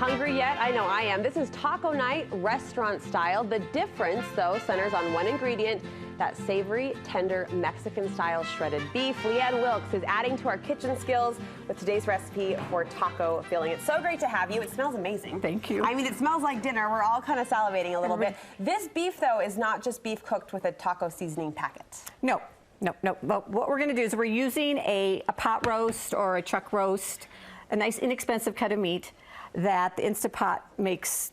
hungry yet? I know I am. This is taco night, restaurant style. The difference, though, centers on one ingredient, that savory, tender, Mexican-style shredded beef. Leigh Anne Wilkes is adding to our kitchen skills with today's recipe for taco filling. It's so great to have you. It smells amazing. Thank you. I mean, it smells like dinner. We're all kind of salivating a little bit. This beef, though, is not just beef cooked with a taco seasoning packet. No. But what we're going to do is we're using a pot roast or a chuck roast, a nice inexpensive cut of meat that the Instant Pot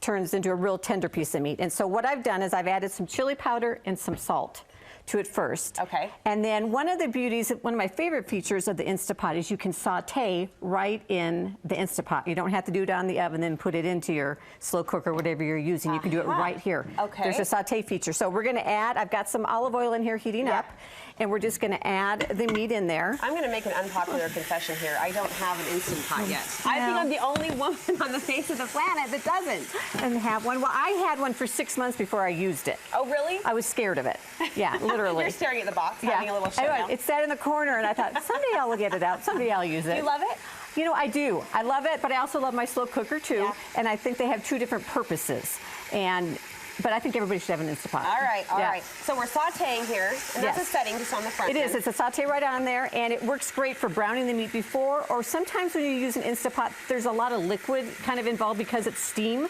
turns into a real tender piece of meat. And so what I've done is I've added some chili powder and some salt to it first. Okay. And then one of the beauties, one of my favorite features of the Instant Pot is you can saute right in the Instant Pot. You don't have to do it on the oven and put it into your slow cooker, whatever you're using. You can do it right here. Okay. There's a saute feature. So we're gonna add, I've got some olive oil in here heating up, and we're just gonna add the meat in there. I'm gonna make an unpopular confession here. I don't have an Instant Pot yet. I think I'm the only woman on the face of the planet that doesn't. And have one. Well, I had one for 6 months before I used it. Oh, really? I was scared of it. Yeah, literally. You're staring at the box, having a little showdown. It sat in the corner, and I thought, someday I'll get it out. Someday I'll use it. You love it? You know, I do. I love it, but I also love my slow cooker, too. Yeah. And I think they have two different purposes. But I think everybody should have an Instant Pot. All right. So we're sauteing here, and that's a setting just on the front end. It is. It's a saute right on there, and it works great for browning the meat before, or sometimes when you use an Instant Pot, there's a lot of liquid kind of involved because it's steam.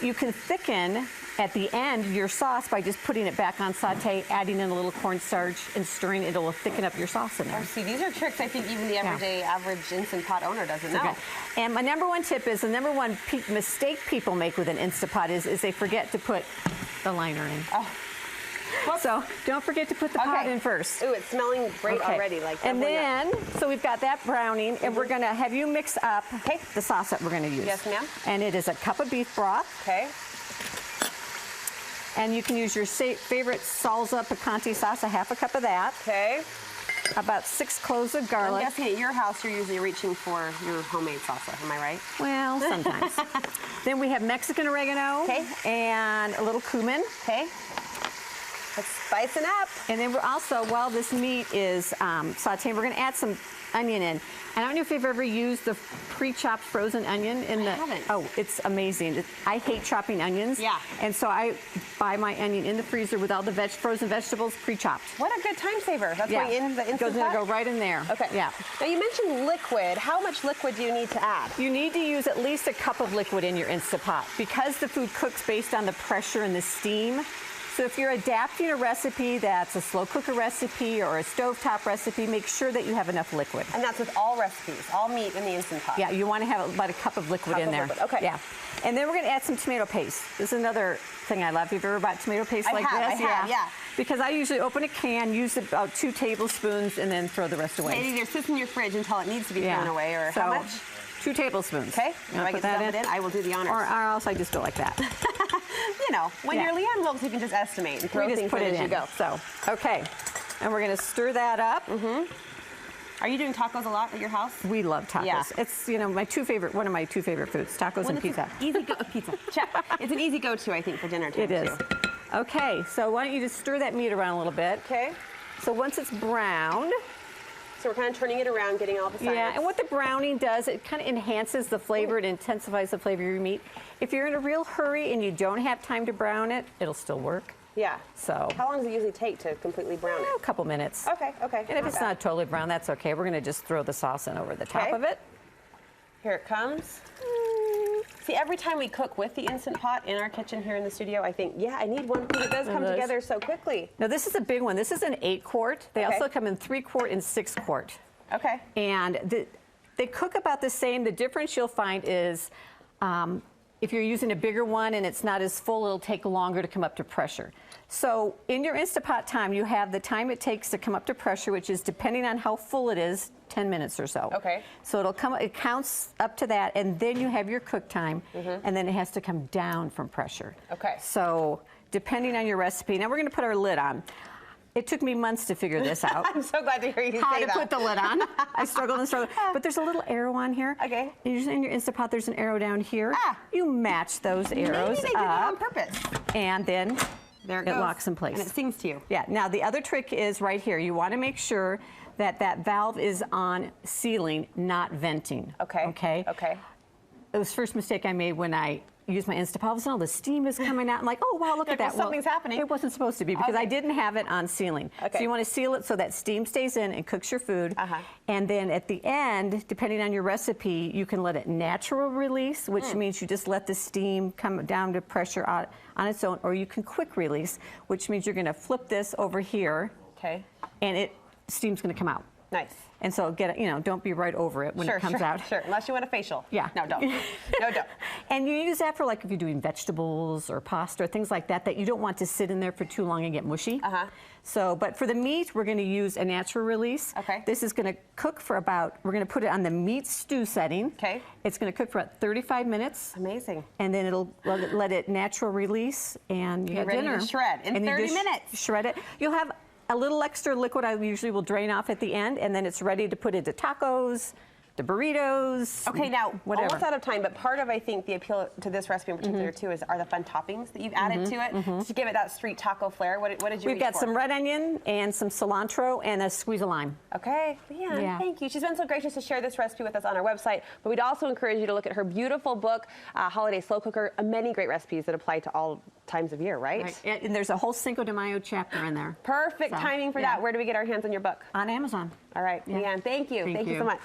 You can thicken at the end your sauce by just putting it back on saute, adding in a little cornstarch, and stirring it. It'll thicken up your sauce in there. Oh, see, these are tricks I think even the everyday average Instant Pot owner doesn't know. Okay. And my number one tip is, the number one mistake people make with an Instant Pot is they forget to put the liner in. Oh. So don't forget to put the pot in first. Ooh, it's smelling great already. And then, so we've got that browning, and we're gonna have you mix up the sauce that we're gonna use. Yes, ma'am. And it is a cup of beef broth. Okay. And you can use your favorite salsa picante sauce, a half a cup of that. Okay. About 6 cloves of garlic. I'm guessing at your house you're usually reaching for your homemade salsa, am I right? Well, sometimes. Then we have Mexican oregano. Okay. And a little cumin. Okay. Let's spice it up. And then we're also, while this meat is sauteing, we're gonna add some onion in. I don't know if you've ever used the pre-chopped frozen onion in the... I haven't. Oh, it's amazing. I hate chopping onions. Yeah. And so I buy my onion in the freezer with all the frozen vegetables pre-chopped. What a good time saver. That's going in the Instant Pot? Go right in there. Okay. Yeah. Now you mentioned liquid. How much liquid do you need to add? You need to use at least a cup of liquid in your Instant Pot because the food cooks based on the pressure and the steam. So if you're adapting a recipe that's a slow cooker recipe or a stovetop recipe, make sure that you have enough liquid. And that's with all recipes, all meat in the Instant Pot. Yeah, you want to have about a cup of liquid in there. Okay. Yeah. And then we're going to add some tomato paste. This is another thing I love. Have you ever bought tomato paste like this? I have, yeah. Because I usually open a can, use about 2 tablespoons, and then throw the rest away. It either sits in your fridge until it needs to be thrown away, or how much? 2 tablespoons. Okay. If I get to dump it in, I will do the honors. Or else I just go like that. You know, when you're Leigh Anne Wilkes, you can just estimate and throw things in as you go. So, okay. And we're going to stir that up. Are you doing tacos a lot at your house? We love tacos. Yeah. It's, you know, one of my two favorite foods, tacos and pizza. Pizza. Check. It's an easy go-to, I think, for dinner time. It is. Okay, so why don't you just stir that meat around a little bit. Okay. So once it's browned. So we're kind of turning it around, getting all the sides. Yeah, and what the browning does, it kind of enhances the flavor, it intensifies the flavor of your meat. If you're in a real hurry and you don't have time to brown it, it'll still work. Yeah. So. How long does it usually take to completely brown it? A couple minutes. Okay. And if it's not totally brown, that's okay. We're going to just throw the sauce in over the top of it. Here it comes. See, every time we cook with the Instant Pot in our kitchen here in the studio, I think, I need one because it does come together so quickly. Now, this is a big one. This is an 8-quart. They also come in 3-quart and 6-quart. Okay. And they cook about the same. The difference you'll find is if you're using a bigger one and it's not as full, it'll take longer to come up to pressure. So in your Instant Pot time, you have the time it takes to come up to pressure, which is, depending on how full it is, 10 minutes or so. Okay. So it counts up to that, and then you have your cook time, and then it has to come down from pressure. Okay. So depending on your recipe. Now we're going to put our lid on. It took me months to figure this out. I'm so glad to hear you say that. How to put the lid on. I struggled and struggled. But there's a little arrow on here. Okay. Usually in your Instant Pot, there's an arrow down here. You match those arrows Maybe they did that on purpose. And then there it locks in place. And it sings to you. Yeah. Now, the other trick is right here. You want to make sure that that valve is on sealing, not venting. Okay. Okay? Okay. it was the first mistake I made when I used my Instapot. All of a sudden, all the steam is coming out. I'm like, oh, wow, look at that. Well, something's happening. It wasn't supposed to be because I didn't have it on sealing. Okay. So you want to seal it so that steam stays in and cooks your food. And then at the end, depending on your recipe, you can let it natural release, which means you just let the steam come down to pressure on its own, or you can quick release, which means you're going to flip this over here. Okay. And steam's going to come out. Nice. And so don't be right over it when it comes out. Sure, unless you want a facial. Yeah. No, don't. No, don't. And you use that for like if you're doing vegetables or pasta or things like that you don't want to sit in there for too long and get mushy. So, but for the meat, we're going to use a natural release. Okay. This is going to cook for we're going to put it on the meat stew setting. Okay. It's going to cook for about 35 minutes. Amazing. And then it'll let it natural release and you You're got dinner. ready to shred in 30 minutes. Shred it. You'll have a little extra liquid I usually will drain off at the end, and then it's ready to put into tacos, the burritos. Okay, now, whatever. almost out of time, but part of, I think, the appeal to this recipe in particular, too, are the fun toppings that you've added to it to give it that street taco flair. What did you We've got some red onion and some cilantro and a squeeze of lime. Okay, Leigh Anne, thank you. She's been so gracious to share this recipe with us on our website, but we'd also encourage you to look at her beautiful book, Holiday Slow Cooker, many great recipes that apply to all times of year, right? And there's a whole Cinco de Mayo chapter in there. Perfect timing for that. Where do we get our hands on your book? On Amazon. All right, Leigh Anne, thank you. Thank you so much.